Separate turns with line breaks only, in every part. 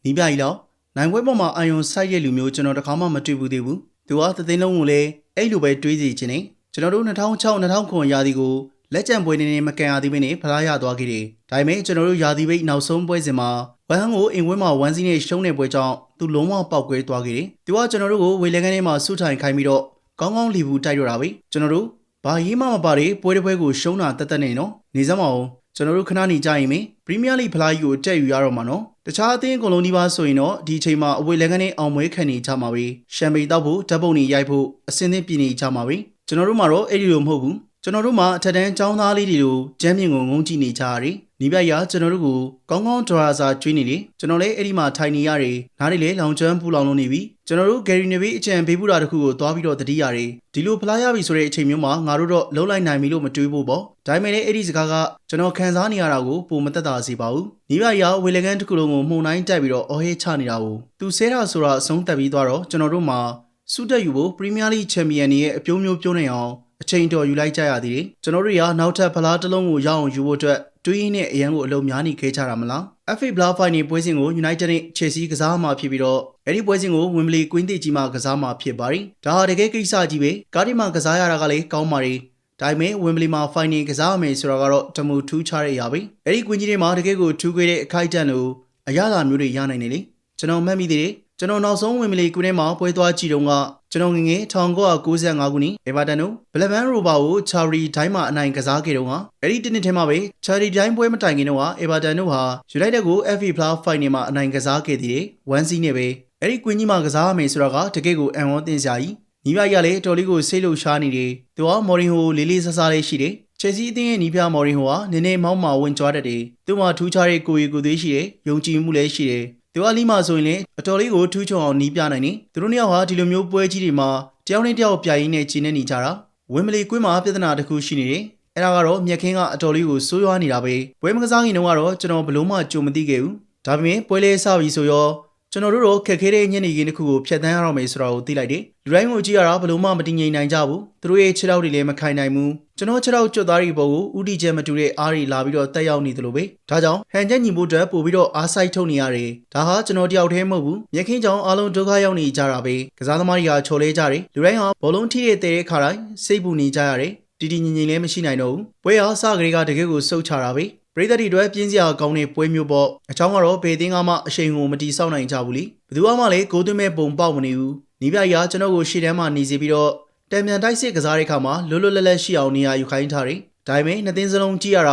နီးပြကြီးလောက်နိုင်ပွဲပေါ်မှာအာယုံစိုက်ရဲ့လူမျိုးကျွန်တော်တခါမှမတွေ့ဘူးသေးဘူးသူကသသိန်းလုံးကိုလည်းအဲ့လိုပဲတွေးစီခြင်းနဲ့ကျွန်တော်တို့2006-2009ရာသီကိုလက်ကျန်ပွဲနေမကန်ရသေးဘဲနဲ့ဖလားရသွားခဲ့တယ်ဒါပေမဲ့ကျွန်တော်တို့ရာသီပိတ်နောက်ဆုံးပွဲစဉ်မှာဝမ်ဟန်ကိုအင်ဝင်းမှာ1စီးနဲ့ရှုံးတဲ့ပွဲကြောင့်သူလုံးဝပေါက်ကွဲသွားခဲ့တယ်သူကကျွန်တော်တို့ကိုဝေလကန်ထဲမှာဆုထိုင်ခိုင်းပြီးတော့ကောင်းကောင်းလီဘူးတိုက်တော့တာပဲကျွန်တော်တို့ဘာရေးမှမပါတဲ့ပွဲတစ်ပွဲကိုရှုံးတာတတ်နေနော်နေစမ်းမအောင်ကျွန်တော်တို့ခဏနေကြရင်မင်းပရီးမီးယားလိဖလားကြီးကိုတက်ယူရတော့မှာနော်တခြားအသင်းအကုန်လုံးဒီပါဆိုရင်တော့ဒီအချိန်မှာအဝေးလက်ကနဲ့အောင်မွေးခံနေကြမှာပဲရှမ်ပိန်တောက်ဖို့ဓာတ်ပုံတွေရိုက်ဖို့အစင်းသင်းပြင်နေကြမှာပဲကျွန်တော်တို့မှာတော့အဲ့ဒီလိုမဟုတ်ဘူးကျွန်တော်တို့မှာအထက်တန်းចောင်းသားလေးတွေလိုကျမ်းမြင့်ကိုငုံကြည့်နေကြရတယ်နီးပြရကျွန်တော်တို့ကိုကောင်းကောင်းဒရာစာကျွေးနေတယ်ကျွန်တော်လည်းအဲ့ဒီမှာထိုင်နေရတယ်နားတွေလည်းလောင်ကျွမ်းပူလောင်လုံးနေပြီကျွန်တော်တို့ဂယ်ရီနေဘေးအကြံပေးပူတာတခုကိုသွားပြီးတော့တတိရတယ်ဒီလိုဖလားရပြီဆိုတဲ့အချိန်မျိုးမှာငါတို့တော့လှုပ်လိုက်နိုင်ပြီလို့မတွေးဖို့ပေါ့ဒါပေမဲ့လည်းအဲ့ဒီစကားကကျွန်တော်ခံစားနေရတာကိုပုံမသက်သာစေပါဘူးနီးပြရဝေလကန်တစ်ခုလုံးကိုမှုန်တိုင်းတက်ပြီးတော့အော်ဟေးချနေတာကိုသူဆဲတာဆိုတာအဆုံးတက်ပြီးသွားတော့ကျွန်တော်တို့မှာစုတက်ယူဖို့ပရီးမီးယားလိချန်ပီယံရဲ့အပြုံးမျိုးပြုံးနေအောင်အချိန်တော်ယူလိုက်ကြရသေးတယ်ကျွန်တော်တို့ကနောက်ထပ်ဖလားတစ်လုံးကိုရအောင်ယူဖို့အတွက်တွေးရင်းနဲ့အရန်ကိုအလုံးများနေခဲ့ကြတာမလား FA Black Final ပွဲစဉ်ကို United နဲ့ Chelsea ကစားမှာဖြစ်ပြီးတော့အဲ့ဒီပွဲစဉ်ကို Wembley ကွင်းသစ်ကြီးမှာကစားမှာဖြစ်ပါတယ်ဒါဟာတကယ်ကိစ္စကြီးပဲကားဒီမှာကစားရတာကလည်းကောင်းပါတယ်ဒါပေမဲ့ Wembley မှာ Final ကစားရမယ်ဆိုတာကတော့တမူထူးခြားတဲ့အရာပဲအဲ့ဒီကွင်းကြီးတွေမှာတကယ်ကိုထူးခွေတဲ့အခိုက်အတန့်လို့အရသာမျိုးတွေရနိုင်တယ်လေကျွန်တော်မှတ်မိသေးတယ်ကျွန်တော်နောက်ဆုံးဝင်မလီကွင်းထဲမှာပွဲသွားကြည့်တော့ကကျွန်တော်ငငယ်1995ခုနှစ်အေဗာတန်တို့ဘလက်ဘန်ရိုဘာကိုချာရီတိုင်းမှာအနိုင်ကစားခဲ့တော့ကအဲ့ဒီတစ်နှစ်ထဲမှာပဲချာရီတိုင်းပွဲမတိုင်ခင်တော့အေဗာတန်တို့ဟာယူနိုက်တက်ကို FA Plus Final မှာအနိုင်ကစားခဲ့သေးတယ်1 စီးနဲ့ပဲအဲ့ဒီကွင်းကြီးမှာကစားရမယ်ဆိုတာကတကယ့်ကိုအံ့ဩသင့်စရာကြီးညီမကြီးကလည်းတော်လေးကိုစိတ်လှုပ်ရှားနေတယ်သူကမော်ရင်ဟိုလေးလေးဆဆလေးရှိတယ်ချယ်ဆီအသင်းရဲ့နီးပြမော်ရင်ဟိုကနည်းနည်းမောင်းမာဝင်ကြွားတတ်တယ်သူ့မှာထူးခြားတဲ့ကိုယ်ရည်ကိုယ်သေးရှိတယ်ယုံကြည်မှုလည်းရှိတယ်သူအလီမာဆိုရင်လည်းအတော်လေးကိုထူးချွန်အောင်နီးပြနိုင်တယ်သူတို့နှစ်ယောက်ဟာဒီလိုမျိုးပွဲကြီးတွေမှာတယောက်နဲ့တယောက်ပြိုင်ရင်းနဲ့ကျင်းနေကြတာဝင်းမလီကွင်းမှာပြဿနာတစ်ခုရှိနေတယ်အဲ့ဒါကတော့မြက်ခင်းကအတော်လေးကိုစိုးရွားနေတာပဲပွဲမကစားခင်တုန်းကတော့ကျွန်တော်ဘလို့မှကြုံမသိခဲ့ဘူးဒါပေမဲ့ပွဲလေးစပြီဆိုရောကျွန်တော်တို့တော့ခက်ခဲတဲ့ညနေခင်းတစ်ခုကိုဖျက်ဆီးရတော့မယ်ဆိုတာကိုသိလိုက်တယ်လူတိုင်းကိုကြည့်ရတာဘလို့မှမတည်ငြိမ်နိုင်ကြဘူးသူတို့ရဲ့ခြေထောက်တွေလည်းမခိုင်နိုင်ဘူးကျွန်တော်ခြေထောက်ကျွတ်သားတွေပေါ်ကိုဥတီချက်မတူတဲ့အားတွေလာပြီးတော့တက်ရောက်နေသလိုပဲဒါကြောင့်ဟန်ချက်ညီဖို့အတွက်ပို့ပြီးတော့အားစိုက်ထုတ်နေရတယ်ဒါဟာကျွန်တော်တယောက်တည်းမဟုတ်ဘူးမြက်ခင်းကြောင့်အားလုံးဒုက္ခရောက်နေကြတာပဲကစားသမားတွေကချော်လဲကြတယ်လူတိုင်းဟာဘောလုံးထိတဲ့ခါတိုင်းစိတ်ပူနေကြရတယ်တည်တည်ငြိမ်ငြိမ်လည်းမရှိနိုင်တော့ဘူးပွဲဟာစကလေးကတကယ်ကိုစုတ်ချတာပဲပရိသတ်တွေအတွက်ပြင်းစရာကောင်းတဲ့ပွဲမျိုးပေါ့အချောင်းကတော့ဘယ်သင်းကမှအရှိန်ကိုမတီးဆောက်နိုင်ကြဘူးလေဘယ်သူမှလည်းကိုသွင်းမဲ့ပုံပေါက်မနေဘူးနီးပြကြီးကကျွန်တော်ကိုရှေ့တန်းမှာနေစီပြီးတော့တံမြန်တိုက်စစ်ကစားတဲ့အခါမှာလွတ်လွတ်လပ်လပ်ရှိအောင်နေရာယူခိုင်းထားတယ်ဒါပေမဲ့နှစ်သင်းစလုံးကြည့်ရတ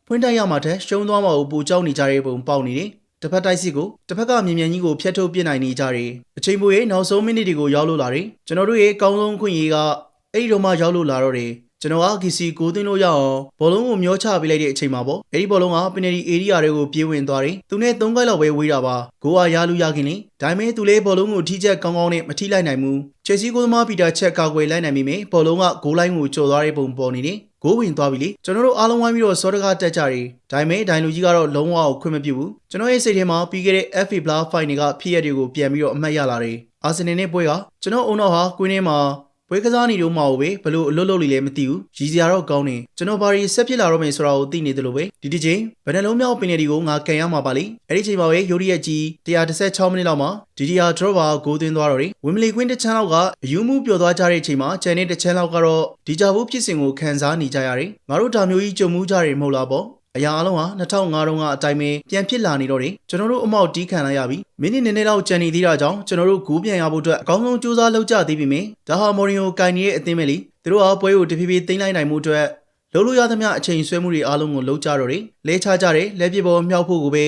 ာဖွင့်တိုက်ရမှာတဲ့ရှုံးသွားမှာကိုပူကြောက်နေကြတဲ့ပုံပေါက်နေတယ်တစ်ဖက်တိုက်စစ်ကိုတစ်ဖက်ကမြင်မြန်ကြီးကိုဖျက်ထုတ်ပြစ်နိုင်နေကြတယ်အချိန်ပိုရဲ့နောက်ဆုံးမိနစ်တွေကိုရောက်လို့လာတယ်ကျွန်တော်တို့ရဲ့အကောင်းဆုံးခွင့်ရေးကအဲ့ဒီတော့မှရောက်လို့လာတော့တယ်ကျွန်တော်ကဂီစီကိုသွင်းလို့ရအောင်ဘောလုံးကိုမျောချပေးလိုက်တဲ့အချိန်မှာပေါ့အဲ့ဒီဘောလုံးကပင်နယ်တီအေရီယာတွေကိုပြေးဝင်သွားတယ်သူနဲ့3ခိုက်လောက်ပဲဝေးတာပါဂိုးအားရလူရခင်လေဒါပေမဲ့သူလည်းဘောလုံးကိုထိချက်ကောင်းကောင်းနဲ့မထိလိုက်နိုင်ဘူးချယ်ဆီကိုသမားပီတာချက်ကာကွယ်လိုက်နိုင်ပြီမယ်ဘောလုံးကဂိုးလိုင်းကိုကျော်သွားတဲ့ပုံပေါ်နေတယ်ဂိုးဝင်သွားပြီလေကျွန်တော်တို့အားလုံးဝိုင်းပြီးတော့စောတကားတက်ကြတယ်ဒါပေမဲ့ဒိုင်လူကြီးကတော့လုံးဝခွင့်မပြုဘူးကျွန်တော်ရဲ့စိတ်ထဲမှာပြီးခဲ့တဲ့ FA Black Final ကဖြစ်ရတွေကိုပြန်ပြီးတော့အမှတ်ရလာတယ်အာဆင်နယ်နဲ့ပွဲကကျွန်တော်အုံတော့ဟာကွင်းထဲမှာပွဲကစားနေတော့မှပဲဘလို့အလွတ်လုပ်လိလည်းမသိဘူးရည်စရာတော့ကောင်းတယ်ကျွန်တော်ဘာရီဆက်ဖြစ်လာတော့မယ်ဆိုတာကိုသိနေတယ်လို့ပဲဒီတစ်ချိန်ဘယ်နှလုံးမြောက်ပင်နယ်ဒီကိုငါကန်ရမှာပါလေအဲ့ဒီချိန်မှာပဲယိုရီရဲ့ကြီး116မိနစ်လောက်မှာဒီဒီယာဒရော့ဘာဂိုးသွင်းသွားတော့တယ်ဝင်းမလီကွင်းတစ်ချမ်းလောက်ကယူမှုပျော်သွားကြတဲ့အချိန်မှာကျန်တဲ့တစ်ချမ်းလောက်ကတော့ဒီဂျာဘူးဖြစ်စဉ်ကိုခံစားနေကြရတယ်ငါတို့ဒါမျိုးကြီးကြုံမှုကြတယ်မဟုတ်လားပေါ့အရာအလုံးဟာ2005တုန်းကအတိုင်းပဲပြန်ဖြစ်လာနေတော့တယ်ကျွန်တော်တို့အမောက်တီးခံလိုက်ရပြီမိနစ်နည်းနည်းလောက်ကြံနေသေးတာကြောင့်ကျွန်တော်တို့ဂိုးပြန်ရဖို့အတွက်အကောင်းဆုံးကြိုးစားလုပ်ကြသေးပြီမယ်ဒါဟာမော်ရင်ယိုကိုင်နေတဲ့အသင်းပဲလေသူတို့ကပွဲကိုတဖြည်းဖြည်းသိမ်းလိုက်နိုင်မှုအတွက်လုံးလို့ရသမျှအချိန်ဆွဲမှုတွေအားလုံးကိုလုပ်ကြတော့တယ်လဲချကြတယ်လက်ပစ်ပေါ်မြောက်ဖို့ကိုပဲ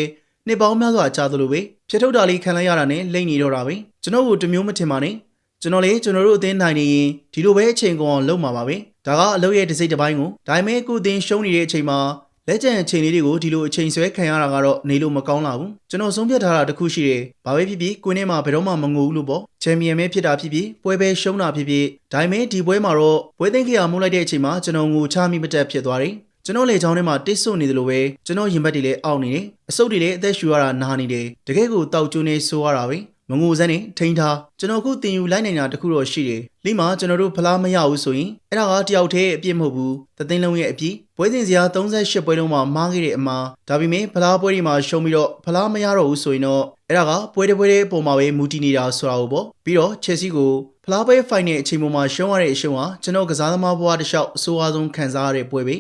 နှစ်ပေါင်းများစွာကြာသလိုပဲဖြစ်ထုတ်တာလေးခံလိုက်ရတာနဲ့လိမ့်နေတော့တာပဲကျွန်တော်ကိုတမျိုးမထင်ပါနဲ့ကျွန်တော်လေကျွန်တော်တို့အသင်းနိုင်နေရင်ဒီလိုပဲအချိန်ကုန်အောင်လုပ်မှာပါပဲဒါကအလုပ်ရဲ့တစ်စိတ်တစ်ပိုင်းကိုဒါပေမဲ့အခုအသင်းရှုံးနေတဲ့အချိန်မှာလက်ကျန်အချိန်လေးတွေကိုဒီလိုအချိန်ဆွဲခံရတာကတော့နေလို့မကောင်းလာဘူးကျွန်တော်ဆုံးဖြတ်ထားတာတခုရှိတယ်ဘာပဲဖြစ်ဖြစ်ကွင်းထဲမှာဘယ်တော့မှမငိုဘူးလို့ပေါ့ချန်ပီယံပဲဖြစ်တာဖြစ်ဖြစ်ပွဲပဲရှုံးတာဖြစ်ဖြစ်ဒါပေမဲ့ဒီပွဲမှာတော့ပွဲသိမ်းခရမှုလိုက်တဲ့အချိန်မှာကျွန်တော်ငိုချမိမတက်ဖြစ်သွားတယ်ကျွန်တော်လေချောင်းထဲမှာတိတ်ဆွနေတယ်လို့ပဲကျွန်တော်ရင်ဘတ်တွေလည်းအောင့်နေတယ်အဆုပ်တွေလည်းအသက်ရှူရတာနားနေတယ်တကယ်ကိုတောက်ကျွန်းနေဆိုးရတာပဲ မငိုစမ်းနဲ့ထိန်းထားကျွန်တော်ခုတင်ယူလိုက်နိုင်တာတခုတော့ရှိတယ်လိမှာကျွန်တော်တို့ဖလားမရဘူးဆိုရင်အဲ့ဒါကတယောက်တည်းအပြစ်မဟုတ်ဘူးသသိန်းလုံးရဲ့အပြစ်ပွဲစဉ်စရာ38ပွဲလုံးမှာမားခဲ့တဲ့အမှားဒါပေမဲ့ဖလားပွဲတွေမှာရှုံးပြီးတော့ဖလားမရတော့ဘူးဆိုရင်တော့အဲ့ဒါကပွဲတစ်ပွဲတည်းအပေါ်မှာပဲမူတည်နေတာဆိုတာကိုပေါ့ပြီးတော့ချက်စီကိုဖလားပွဲဖိုင်နယ်အချိန်ပေါ်မှာရှုံးရတဲ့အရှုံးဟာကျွန်တော်ကစားသမားဘဝတစ်လျှောက်အဆိုးအဆုံးခံစားရတဲ့ပွဲပဲ